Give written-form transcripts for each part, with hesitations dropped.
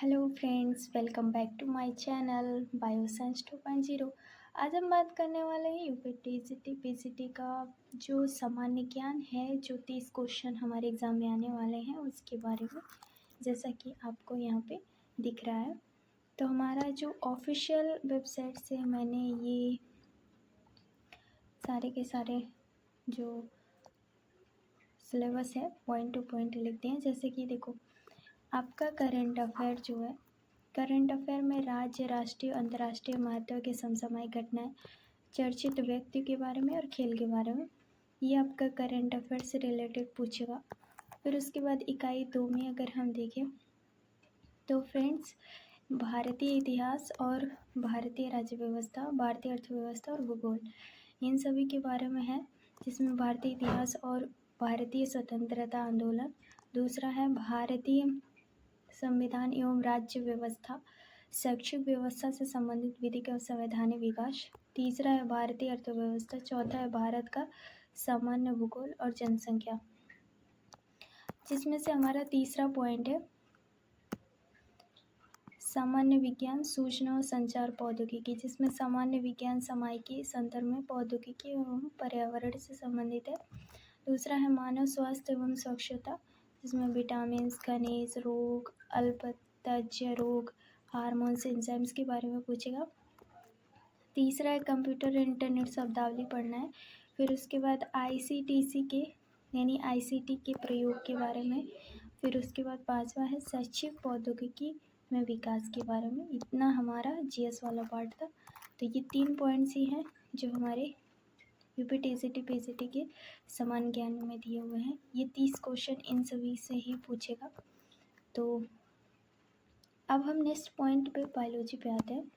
Hello friends, welcome back to my channel bioscience 2.0। आज हम बात करने वाले हैं यूपीटीसीटी पीसीटी का जो सामान्य ज्ञान है, जो 30 क्वेश्चन हमारे एग्ज़ाम में आने वाले हैं उसके बारे में। जैसा कि आपको यहाँ पे दिख रहा है, तो हमारा जो ऑफिशियल वेबसाइट से मैंने ये सारे के सारे जो सिलेबस है पॉइंट टू पॉइंट लिख दिए हैं। जैसे कि देखो, आपका करंट अफेयर जो है, करंट अफेयर में राज्य, राष्ट्रीय, अंतर्राष्ट्रीय महत्व के समसामयिक घटनाएं, चर्चित व्यक्ति के बारे में और खेल के बारे में, ये आपका करंट अफेयर से रिलेटेड पूछेगा। फिर उसके बाद इकाई 2 में अगर हम देखें तो फ्रेंड्स, भारतीय इतिहास और भारतीय राज्य व्यवस्था, भारतीय अर्थव्यवस्था और भूगोल, इन सभी के बारे में है, जिसमें भारतीय इतिहास और भारतीय स्वतंत्रता आंदोलन। दूसरा है भारतीय संविधान एवं राज्य व्यवस्था, शैक्षिक व्यवस्था से संबंधित विधिक और संवैधानिक विकास। तीसरा है भारतीय अर्थव्यवस्था। चौथा है भारत का सामान्य भूगोल और जनसंख्या, जिसमें से हमारा तीसरा पॉइंट है सामान्य विज्ञान, सूचना और संचार प्रौद्योगिकी, जिसमें सामान्य विज्ञान सामायिकी संदर्भ में प्रौद्योगिकी एवं पर्यावरण से संबंधित है। दूसरा है मानव स्वास्थ्य एवं स्वच्छता, जिसमें विटामिन, खनिज, रोग, अल्पत्य रोग, हार्मोन्स, एंजाइम्स के बारे में पूछेगा। तीसरा है कंप्यूटर इंटरनेट शब्दावली पढ़ना है। फिर उसके बाद आईसीटीसी के यानी आईसीटी के प्रयोग के बारे में। फिर उसके बाद पांचवा है शैक्षिक प्रौद्योगिकी में विकास के बारे में। इतना हमारा जीएस वाला पार्ट था। तो ये 3 पॉइंट्स ही हैं जो हमारे यूपीटीसीटी पीसीटी के समान ज्ञान में दिए हुए हैं। ये 30 क्वेश्चन इन सभी से ही पूछेगा। तो अब हम नेक्स्ट पॉइंट पे बायोलॉजी पे आते हैं।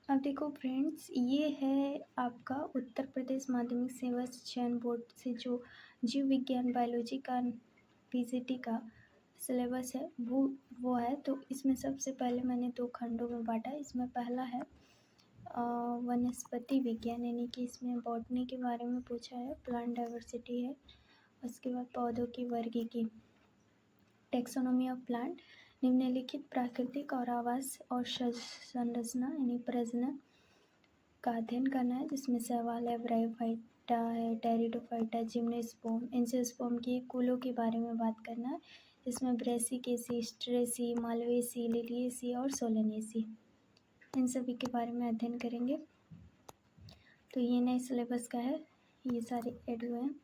अब देखो फ्रेंड्स, ये है आपका उत्तर प्रदेश माध्यमिक सेवा चयन बोर्ड से जो जीव विज्ञान बायोलॉजी का पीसीटी का सिलेबस है वो है। तो इसमें सबसे पहले मैंने 2 खंडों में बांटा है। इसमें पहला है वनस्पति विज्ञान, यानी कि इसमें बॉटनी के बारे में पूछा है, प्लांट डाइवर्सिटी है। उसके बाद पौधों की वर्गीकी, टेक्सोनोमी ऑफ प्लांट, निम्नलिखित प्राकृतिक और आवास और संरचना यानी प्रजनन का अध्ययन करना है, जिसमें सवाल है ब्रायोफाइटा है, टेरिडोफाइटा, जिम्नोस्पर्म, एंजियोस्पर्म की कुलों के बारे में बात करना है, जिसमें ब्रेसिकेसी, स्ट्रेसी, मालवेसी, लिलिएसी और सोलेनेसी, इन सभी के बारे में अध्ययन करेंगे। तो ये नए सिलेबस का है, ये सारे ऐड हुए हैं,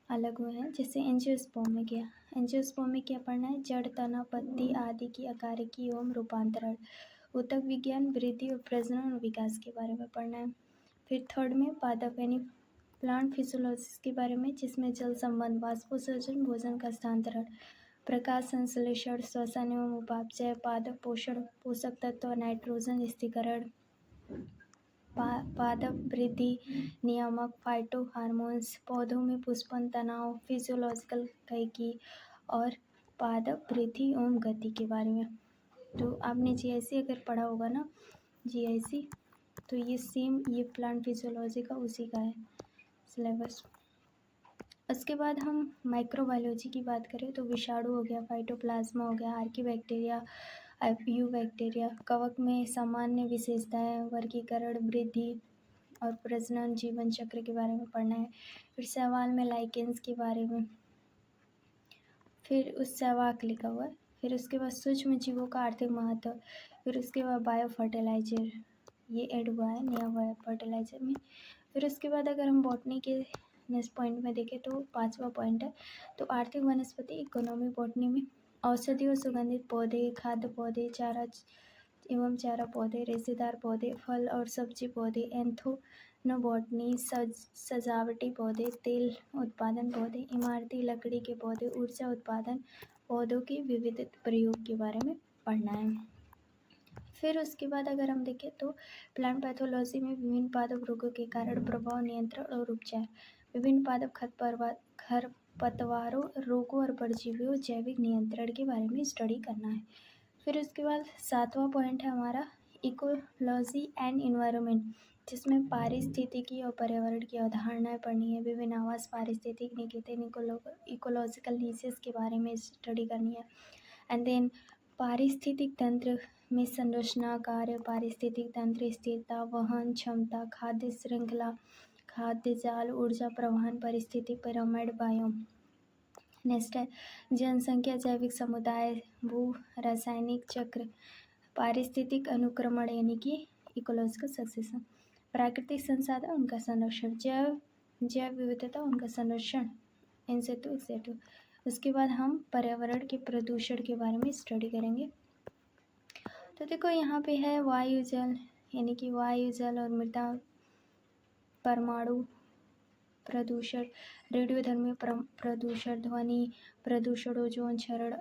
अलग हुए हैं। जैसे एंजियोस्पर्म में क्या, एंजियोस्पर्म में क्या पढ़ना है, जड़, तना, पत्ती आदि की आकारिकी एवं रूपांतरण, ऊतक विज्ञान, वृद्धि और प्रजनन और विकास के बारे में पढ़ना है। फिर थर्ड में पादप यानी प्लांट फिजियोलॉजिस के बारे में, जिसमें जल संबंध, वाष्पोत्सर्जन, भोजन का स्थानांतरण, प्रकाश संश्लेषण, श्वसन एवं उपापचय, पादप पोषण, पोषक तत्व, नाइट्रोजन स्थिरीकरण, पादप वृद्धि नियामक, फाइटो हार्मोन्स, पौधों में पुष्पन, तनाव, फिजियोलॉजिकल कैकी और पादप वृद्धि एवं गति के बारे में। तो आपने जीआईसी अगर पढ़ा होगा ना, जीआईसी, तो ये सेम ये प्लांट फिजियोलॉजी का उसी का है सिलेबस। उसके बाद हम माइक्रोबायोलॉजी की बात करें तो विषाणु हो गया, फाइटोप्लाज्मा हो गया, आर्कीबैक्टीरिया, आईपीयू बैक्टीरिया, कवक में सामान्य विशेषताएं, वर्गीकरण, वृद्धि और प्रजनन, जीवन चक्र के बारे में पढ़ना है। फिर सवाल में लाइकेंस के बारे में, फिर उस सहवाग लिखा हुआ है। फिर उसके बाद सूक्ष्म जीवों का आर्थिक महत्व, फिर उसके बाद बायो फर्टिलाइजर, ये ऐड हुआ है नया बायो फर्टिलाइजर में। फिर उसके बाद अगर हम बॉटनी के नेक्स्ट पॉइंट में देखें तो 5वां पॉइंट है, तो आर्थिक वनस्पति इकोनॉमी बॉटनी में औषधि और सुगंधित पौधे, खाद्य पौधे, चारा एवं चारा पौधे, रेशेदार पौधे, फल और सब्जी पौधे, एंथोनोबॉटनी, सजावटी पौधे, तेल उत्पादन पौधे, इमारती लकड़ी के पौधे, ऊर्जा उत्पादन पौधों के विविध प्रयोग के बारे में पढ़ना है। फिर उसके बाद अगर हम देखें तो प्लांट पैथोलॉजी में विभिन्न पादप रोगों के कारण प्रभाव, नियंत्रण और उपचार, विभिन्न पादप खरपतवारों, रोगों और परजीवियों, जैविक नियंत्रण के बारे में स्टडी करना है। फिर उसके बाद 7वां पॉइंट है हमारा इकोलॉजी एंड इन्वायरमेंट, जिसमें पारिस्थितिकी और पर्यावरण की अवधारणाएं पढ़नी है। विभिन्न आवास पारिस्थितिक निकेतन इकोलॉजिकल नीसेस के बारे में स्टडी करनी है। एंड देन पारिस्थितिक तंत्र में संरचना, कार्य, पारिस्थितिक तंत्र, स्थिरता, वहन क्षमता, खाद्य श्रृंखला, खाद्य जाल, ऊर्जा प्रवाहन, परिस्थिति पिरामिड, बायोम। नेक्स्ट है जनसंख्या, जैविक समुदाय, भू रासायनिक चक्र, पारिस्थितिक अनुक्रमण यानी कि इकोलॉजिकल सक्सेशन, प्राकृतिक संसाधन उनका संरक्षण, जैव विविधता उनका संरक्षण, इनसेटू एक्सेटू। उसके बाद हम पर्यावरण के प्रदूषण के बारे में स्टडी करेंगे। तो देखो यहाँ पे है वायु जल यानी कि वायु जल और मृदा परमाणु प्रदूषण, रेडियोधर्मी प्रदूषण, ध्वनि प्रदूषण, ओजोन क्षरण,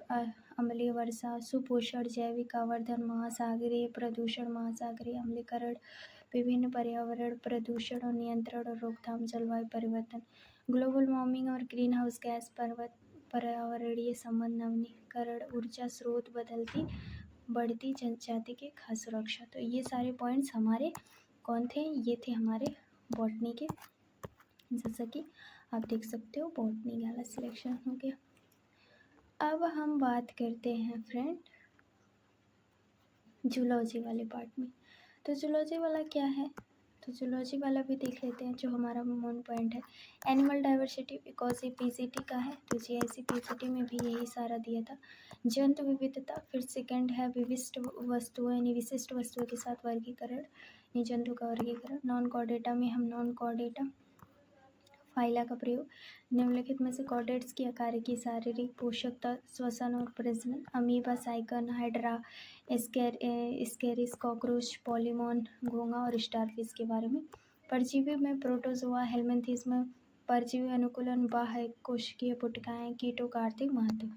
अम्लीय वर्षा, सुपोषण, जैविक आवर्धन, महासागरीय प्रदूषण, महासागरीय अम्लीकरण, विभिन्न पर्यावरण प्रदूषण और नियंत्रण और रोकथाम, जलवायु परिवर्तन, ग्लोबल वार्मिंग और ग्रीन हाउस गैस, पर्यावरणीय संबंध, नवीनीकरण, ऊर्जा स्रोत, बदलती बढ़ती जनजाति के खाद्य सुरक्षा। तो ये सारे पॉइंट्स हमारे कौन थे? ये थे हमारे बॉटनी के। जैसा कि आप देख सकते हो बॉटनी वाला सिलेक्शन हो गया। अब हम बात करते हैं फ्रेंड जूलॉजी वाले पार्ट में। तो जूलॉजी वाला क्या है? तो जूलॉजी वाला भी देख लेते हैं जो हमारा मेन पॉइंट है। एनिमल डाइवर्सिटी बिकॉज ये पीसीटी का है, तो जीआईसी पीसीटी में भी यही सारा दिया था। जंतु विविधता, फिर सेकंड है विशिष्ट वस्तुओं यानी विशिष्ट वस्तुओं के साथ वर्गीकरण यानी जंतु का वर्गीकरण। नॉन कॉर्डेटा में हम नॉन कॉर्डेटा फाइला का प्रयोग, निम्नलिखित में से कॉर्डेट्स की कार्य की शारीरिक पोषकता, श्वसन और प्रजनन, अमीबा, साइकन, हाइड्रा, स्केरिस, कॉकरोच, पॉलीमॉन, घोंघा और स्टारफिश के बारे में। परजीवी में प्रोटोजोआ, हेलमिंथेस में परजीवी अनुकूलन, बाह्य कोशिकीय पुटिकाएं, कीटों का आर्थिक महत्व।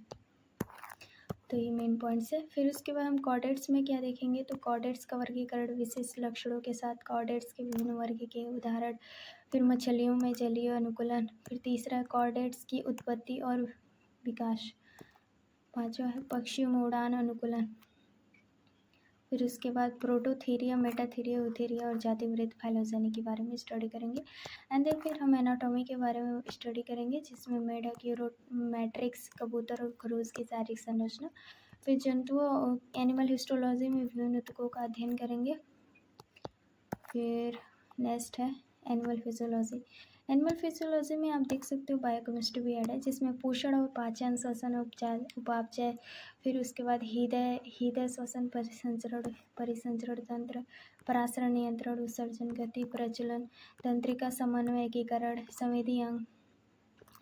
तो ये मेन पॉइंट्स है। फिर उसके बाद हम कॉर्डेट्स में क्या देखेंगे? तो कॉर्डेट्स का वर्गीकरण, विशेष लक्षणों के साथ कॉर्डेट्स के विभिन्न वर्ग के उदाहरण, फिर मछलियों में जलीय अनुकूलन, फिर तीसरा कॉर्डेट्स की उत्पत्ति और विकास, पांचवा है पक्षियों में उड़ान अनुकूलन, फिर उसके बाद प्रोटोथीरिया, मेटाथीरिया, यूथेरिया और जातिवृत्त फाइलोजेनी के बारे में स्टडी करेंगे। एंड देन फिर हम एनाटॉमी के बारे में स्टडी करेंगे जिसमें मेढक, मैट्रिक्स, कबूतर और खरगोश की शारीरिक संरचना, फिर जंतुओं एनिमल हिस्टोलॉजी में विभिन्न ऊतकों का अध्ययन करेंगे। फिर नेक्स्ट है एनिमल फिजियोलॉजी। एनिमल फिजियोलॉजी में आप देख सकते हो बायोकेमिस्ट्री भी ऐड है जिसमें पोषण और पाचन, श्वसन, उपापचय, फिर उसके बाद हृदय श्वसन, परिसंचरण तंत्र, परासरण नियंत्रण, उत्सर्जन, गति, प्रज्वलन, तंत्रिका समन्वय, एकीकरण, संवेदी अंग,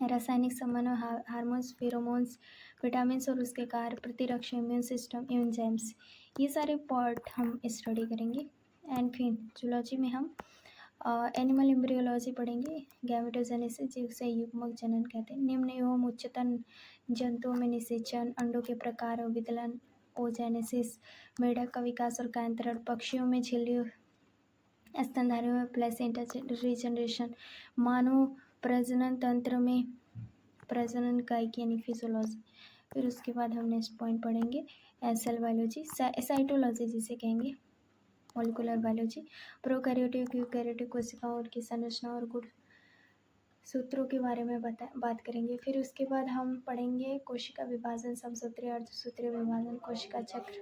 रासायनिक समन्वय, हार्मोन्स, फेरोमोन्स, विटामिन्स और उसके कार्य, प्रतिरक्षा, इम्यून सिस्टम, एंजाइम्स, ये सारे पार्ट हम स्टडी करेंगे। एंड फिर जूलॉजी में हम एनिमल एम्ब्रियोलॉजी पढ़ेंगे, गैमेटोजेनेसिस जिसे युग्मक जनन कहते हैं, निम्न एवं उच्चतन जंतुओं में निषेचन, अंडों के प्रकार और विदलन, ओजेनेसिस, मेढक का विकास और कायांतरण, पक्षियों में झिल्ली, स्तनधारियों में प्लेसेंटा रीजनरेशन, मानव प्रजनन तंत्र में प्रजनन इकाई यानी फिजियोलॉजी। फिर उसके बाद हम नेक्स्ट पॉइंट पढ़ेंगे सेल बायोलॉजी, साइटोलॉजी जिसे कहेंगे, मॉलिक्यूलर बायोलॉजी, प्रोकैरियोटिक, यूकैरियोटिक कोशिकाओं की संरचना और गुण सूत्रों के बारे में बात करेंगे। फिर उसके बाद हम पढ़ेंगे कोशिका विभाजन, समसूत्रीय, अर्धसूत्रीय विभाजन, कोशिका चक्र।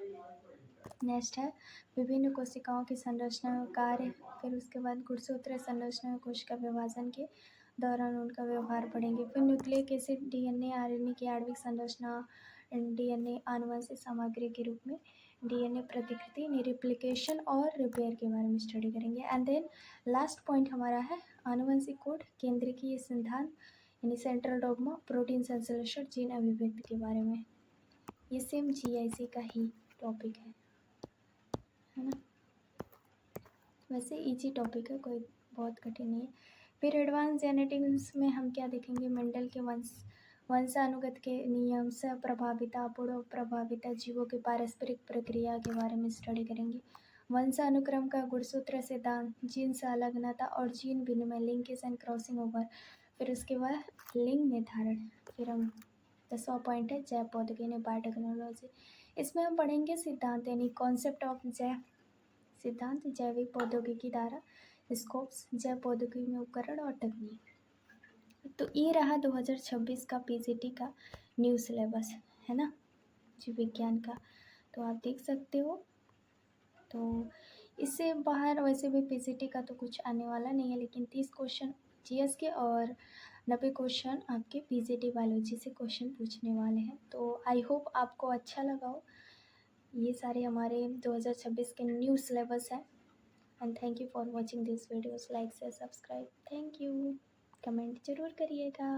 नेक्स्ट है विभिन्न कोशिकाओं की संरचना और कार्य। फिर उसके बाद गुणसूत्रीय संरचना और कोशिका विभाजन के दौरान उनका व्यवहार पढ़ेंगे। फिर न्यूक्लिक एसिड, डीएनए, आरएनए की आणविक संरचना, डीएनए आनुवंशिक सामग्री के रूप में, डीएनए प्रतिकृति, रिप्लिकेशन और रिपेयर के बारे में स्टडी करेंगे। एंड देन लास्ट पॉइंट हमारा है आनुवंशिक कोड, केंद्रीय सिद्धांत यानी सेंट्रल डॉग्मा, प्रोटीन संश्लेषण, जीन अभिव्यक्ति के बारे में। ये सेम जीआईसी का ही टॉपिक है ना। वैसे इजी टॉपिक है, कोई बहुत कठिन नहीं है। फिर एडवांस जेनेटिक्स में हम क्या देखेंगे? मेंडल के वंशानुगत के नियम, प्रभाविता, पूर्व प्रभाविता, जीवों के पारस्परिक प्रक्रिया के बारे में स्टडी करेंगे। वंशानुक्रम का गुणसूत्र सिद्धांत, जीन संलग्नता और जीन विनिमय, लिंकेज एंड क्रॉसिंग ओवर। फिर उसके बाद लिंग निर्धारण। फिर हम 10वां पॉइंट है जैव प्रौद्योगिकी यानी बायोटेक्नोलॉजी। इसमें हम पढ़ेंगे सिद्धांत यानी कॉन्सेप्ट ऑफ जैव सिद्धांत, जैविक प्रौद्योगिकी द्वारा स्कोप्स, जैव प्रौद्योगिकी में उपकरण और तकनीक। तो ये रहा 2026 का पीजीटी का न्यू सिलेबस, है ना, जीव विज्ञान का। तो आप देख सकते हो। तो इससे बाहर वैसे भी पीजीटी का तो कुछ आने वाला नहीं है, लेकिन 30 क्वेश्चन जीएस के और 90 क्वेश्चन आपके पीजीटी बायोलॉजी से क्वेश्चन पूछने वाले हैं। तो आई होप आपको अच्छा लगा हो। ये सारे हमारे 2026 के न्यू सिलेबस हैं। And thank you for watching this videos. Like से सब्सक्राइब। Thank you. कमेंट ज़रूर करिएगा।